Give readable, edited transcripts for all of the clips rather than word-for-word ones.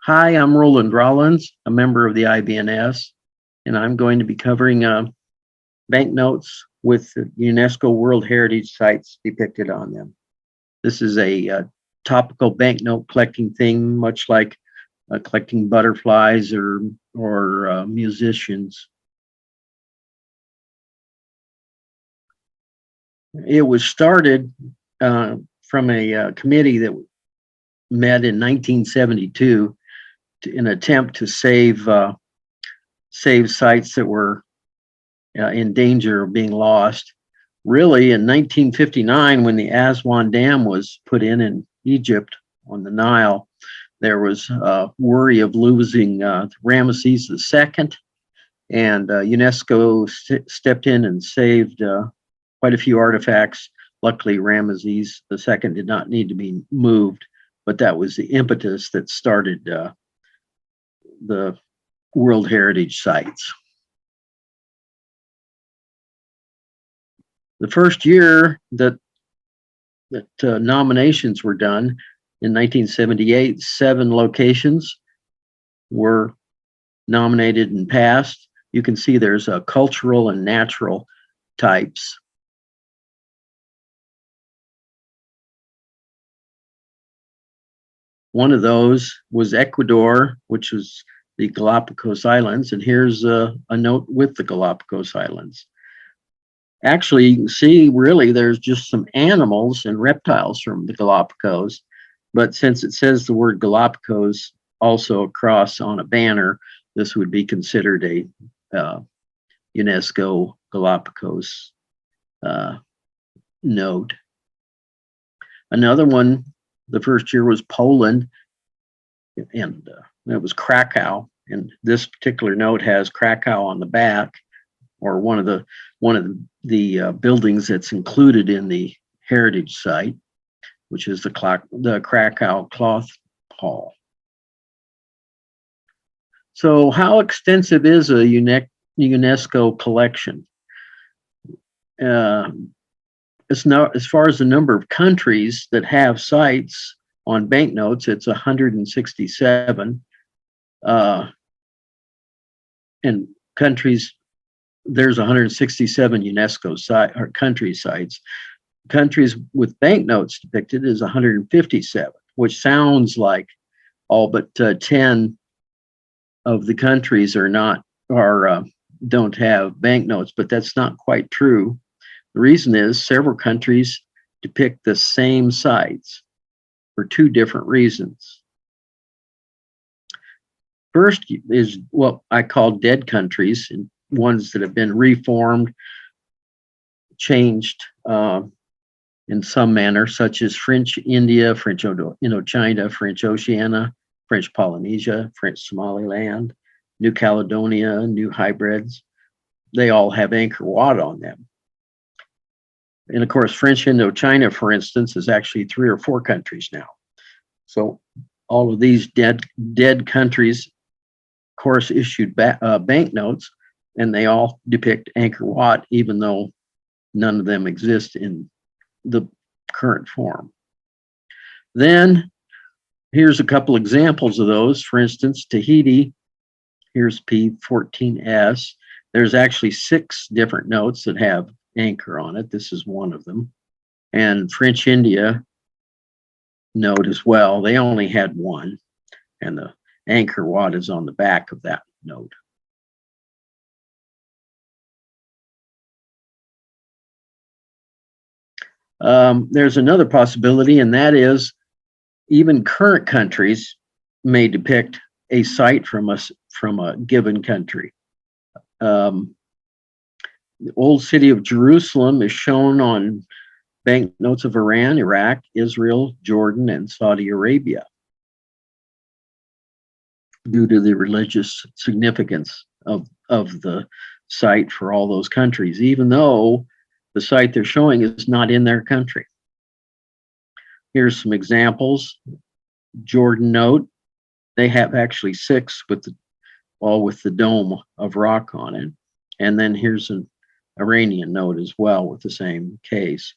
Hi, I'm Roland Rollins, a member of the IBNS, and I'm going to be covering banknotes with the UNESCO World Heritage Sites depicted on them. This is a topical banknote collecting thing, much like collecting butterflies or musicians. It was started from a committee that met in 1972 in an attempt to save sites that were in danger of being lost. Really, in 1959, when the Aswan Dam was put in Egypt on the Nile, there was worry of losing Ramesses II, and UNESCO stepped in and saved quite a few artifacts. Luckily, Ramesses II did not need to be moved, but that was the impetus that started the World Heritage Sites. The first year that nominations were done, in 1978, 7 locations were nominated and passed. You can see there's cultural and natural types. One of those was Ecuador, which was the Galapagos Islands, and here's a note with the Galapagos Islands. Actually, you can see really there's just some animals and reptiles from the Galapagos, but since it says the word Galapagos also across on a banner, this would be considered a UNESCO Galapagos note. Another one, the first year was Poland, and it was Krakow, and this particular note has Krakow on the back, or one of the buildings that's included in the heritage site, which is the Krakow Cloth Hall. So how extensive is a UNESCO collection? It's not, as far as the number of countries that have sites on banknotes, it's 167. And countries, there's 167 UNESCO country sites. Countries with banknotes depicted is 157, which sounds like all but 10 of the countries don't have banknotes, but that's not quite true. The reason is several countries depict the same sites for 2 different reasons. First is what I call dead countries, and ones that have been reformed, changed in some manner, such as French India, French Indochina, French Oceania, French Polynesia, French Somaliland, New Caledonia, New Hybrids. They all have Angkor Wat on them. And of course, French Indochina, for instance, is actually 3 or 4 countries now. So all of these dead countries, of course, issued banknotes, and they all depict Angkor Wat, even though none of them exist in the current form. Then here's a couple examples of those. For instance, Tahiti, here's P14S. There's actually 6 different notes that have Angkor on it. This is one of them. And French India note as well. They only had 1, and the Angkor Wat is on the back of that note. There's another possibility, and that is even current countries may depict a site from a given country. The old city of Jerusalem is shown on banknotes of Iran, Iraq, Israel, Jordan, and Saudi Arabia due to the religious significance of the site for all those countries, even though the site they're showing is not in their country. Here's some examples. Jordan note, they have actually 6 all with the dome of rock on it. And then here's an Iranian note as well with the same case.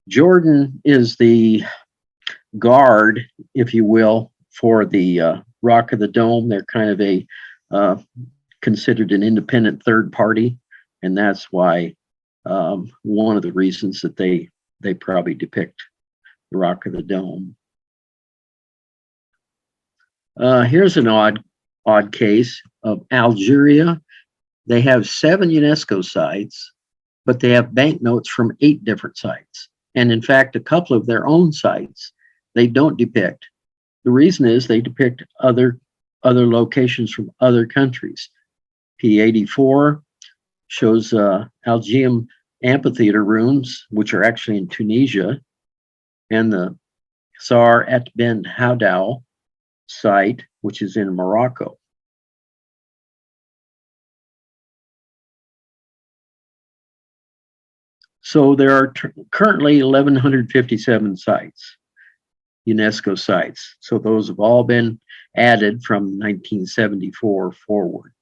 Jordan is the guard, if you will, for the Rock of the Dome, they're kind of a considered an independent third party, and that's why one of the reasons that they probably depict the Rock of the Dome. Here's an odd case of Algeria. They have 7 UNESCO sites, but they have banknotes from 8 different sites. And in fact, a couple of their own sites they don't depict. The reason is they depict other locations from other countries. P84 shows Algeum amphitheater rooms, which are actually in Tunisia, and the Sar et Ben Haddou site, which is in Morocco. So there are currently 1,157 sites, UNESCO sites. So those have all been added from 1974 forward.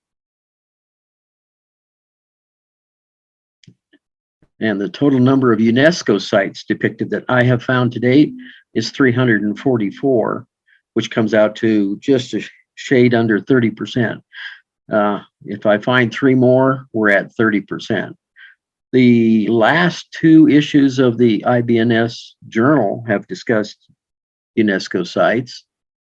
And the total number of UNESCO sites depicted that I have found to date is 344, which comes out to just a shade under 30%. If I find 3 more, we're at 30%. The last 2 issues of the IBNS journal have discussed UNESCO sites.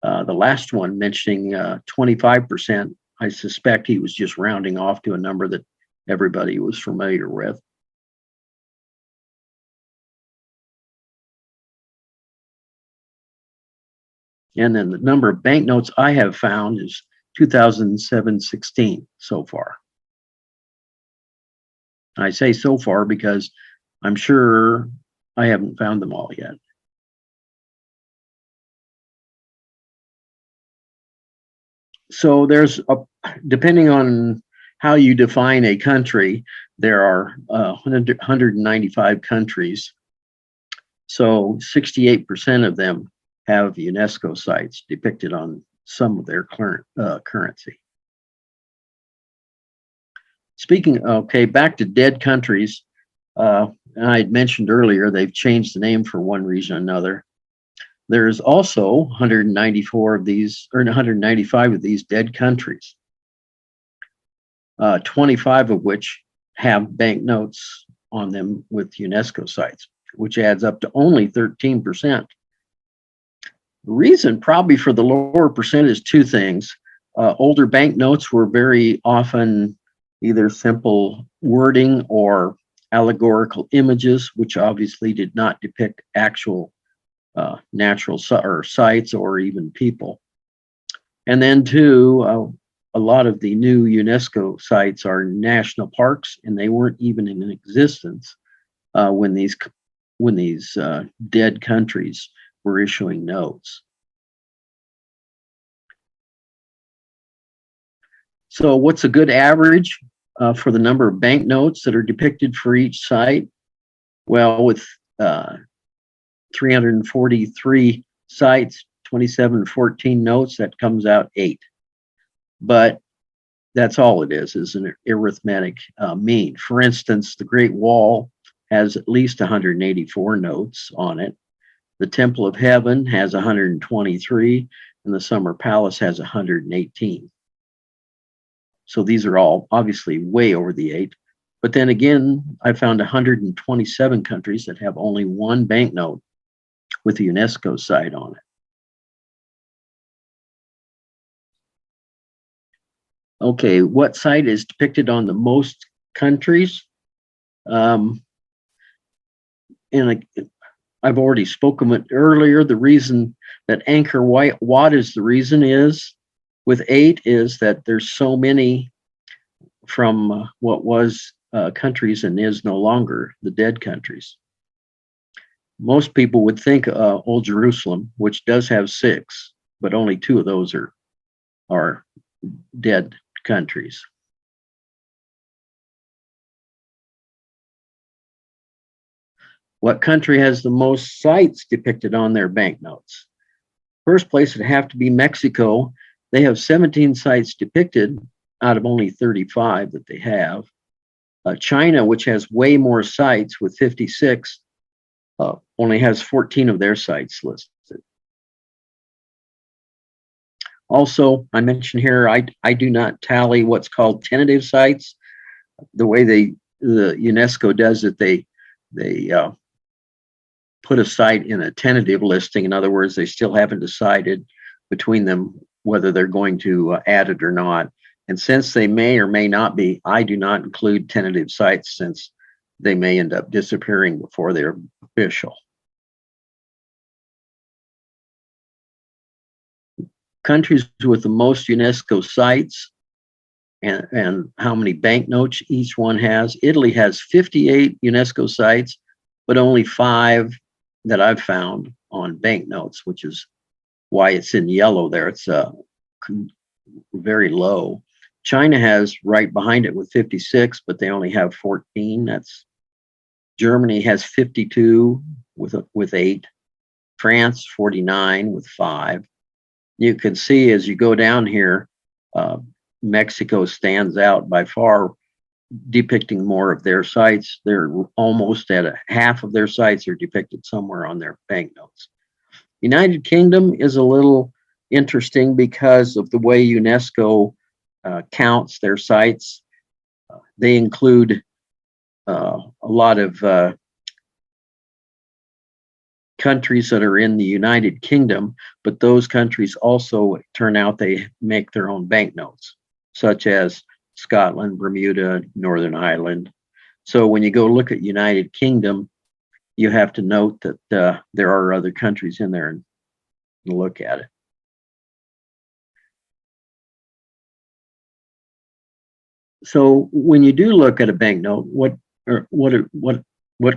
The last one mentioning 25%, I suspect he was just rounding off to a number that everybody was familiar with. And then the number of banknotes I have found is 2,716 so far. I say so far because I'm sure I haven't found them all yet. So there's depending on how you define a country, there are 195 countries. So 68% of them have UNESCO sites depicted on some of their currency. Speaking, okay, back to dead countries. I had mentioned earlier they've changed the name for one reason or another. There's also 194 of these, or 195 of these dead countries. 25 of which have banknotes on them with UNESCO sites, which adds up to only 13%. The reason probably for the lower percent is 2 things. Older banknotes were very often either simple wording or allegorical images, which obviously did not depict actual natural sites or even people. And then 2, a lot of the new UNESCO sites are national parks, and they weren't even in existence when these dead countries were issuing notes. So what's a good average for the number of banknotes that are depicted for each site? Well, with 343 sites, 2714 notes, that comes out 8. But that's all it is an arithmetic mean. For instance, the Great Wall has at least 184 notes on it. The Temple of Heaven has 123, and the Summer Palace has 118. So these are all obviously way over the 8. But then again, I found 127 countries that have only 1 banknote with a UNESCO site on it. Okay, what site is depicted on the most countries? And I've already spoken it earlier. The reason that Angkor Wat is the reason is with 8 is that there's so many from what was countries and is no longer the dead countries. Most people would think Old Jerusalem, which does have 6, but only 2 of those are dead countries. What country has the most sites depicted on their banknotes? First place would have to be Mexico. They have 17 sites depicted out of only 35 that they have. China, which has way more sites with 56, only has 14 of their sites listed. Also, I mentioned here, I do not tally what's called tentative sites. The way the UNESCO does it, they put a site in a tentative listing. In other words, they still haven't decided between them whether they're going to add it or not. And since they may or may not be, I do not include tentative sites since they may end up disappearing before they're official. Countries with the most UNESCO sites and how many banknotes each one has. Italy has 58 UNESCO sites, but only 5 that I've found on banknotes, which is why it's in yellow there. It's very low. China has right behind it with 56, but they only have 14. That's Germany has 52 with 8. France 49 with 5. You can see as you go down here, Mexico stands out by far, depicting more of their sites. They're almost at half of their sites are depicted somewhere on their banknotes. United Kingdom is a little interesting because of the way UNESCO counts their sites. They include a lot of countries that are in the United Kingdom, but those countries also turn out they make their own banknotes, such as Scotland, Bermuda, Northern Ireland. So when you go look at United Kingdom, you have to note that there are other countries in there and look at it. So when you do look at a banknote, what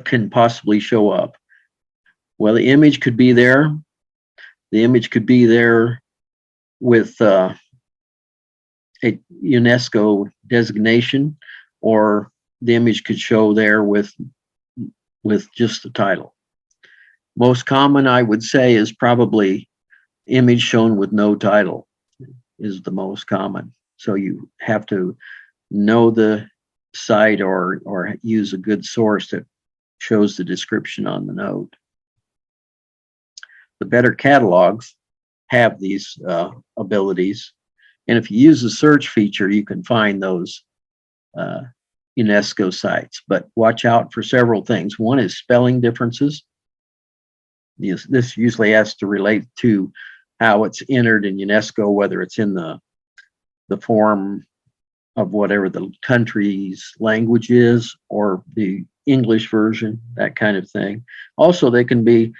can possibly show up? Well, the image could be there. The image could be there with a UNESCO designation, or the image could show there with just the title. Most common, I would say, is probably image shown with no title is the most common. So you have to know the site or use a good source that shows the description on the note. The better catalogs have these abilities. And if you use the search feature, you can find those UNESCO sites. But watch out for several things. One is spelling differences. This usually has to relate to how it's entered in UNESCO, whether it's in the form of whatever the country's language is or the English version, that kind of thing. Also, they can be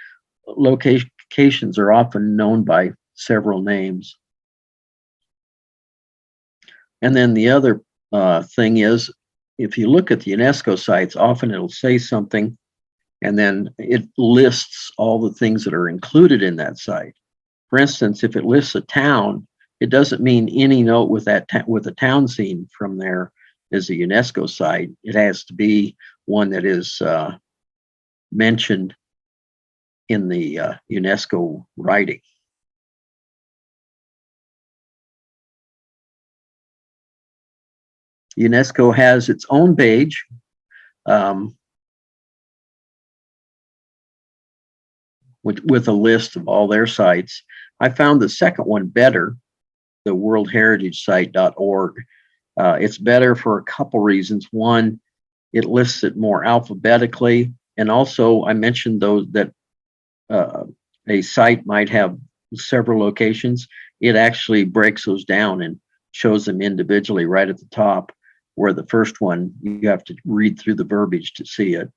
locations are often known by several names. And then the other thing is, if you look at the UNESCO sites, often it'll say something and then it lists all the things that are included in that site. For instance, if it lists a town, it doesn't mean any note with with a town scene from there is a UNESCO site. It has to be one that is mentioned in the UNESCO writing. UNESCO has its own page. With a list of all their sites. I found the second one better, the World Heritage Site.org. It's better for a couple reasons. One, it lists it more alphabetically. And also, I mentioned those that a site might have several locations. It actually breaks those down and shows them individually right at the top, where the first one, you have to read through the verbiage to see it.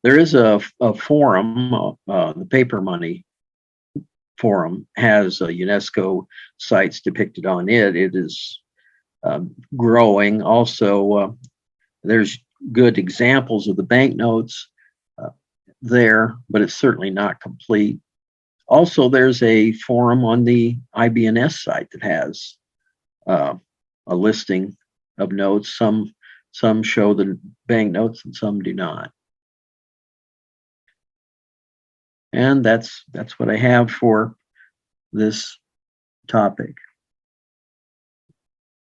There is a forum, the Paper Money forum has UNESCO sites depicted on it. It is growing. Also, there's good examples of the banknotes there, but it's certainly not complete. Also, there's a forum on the IBNS site that has a listing of notes. Some show the banknotes and some do not. And that's what I have for this topic.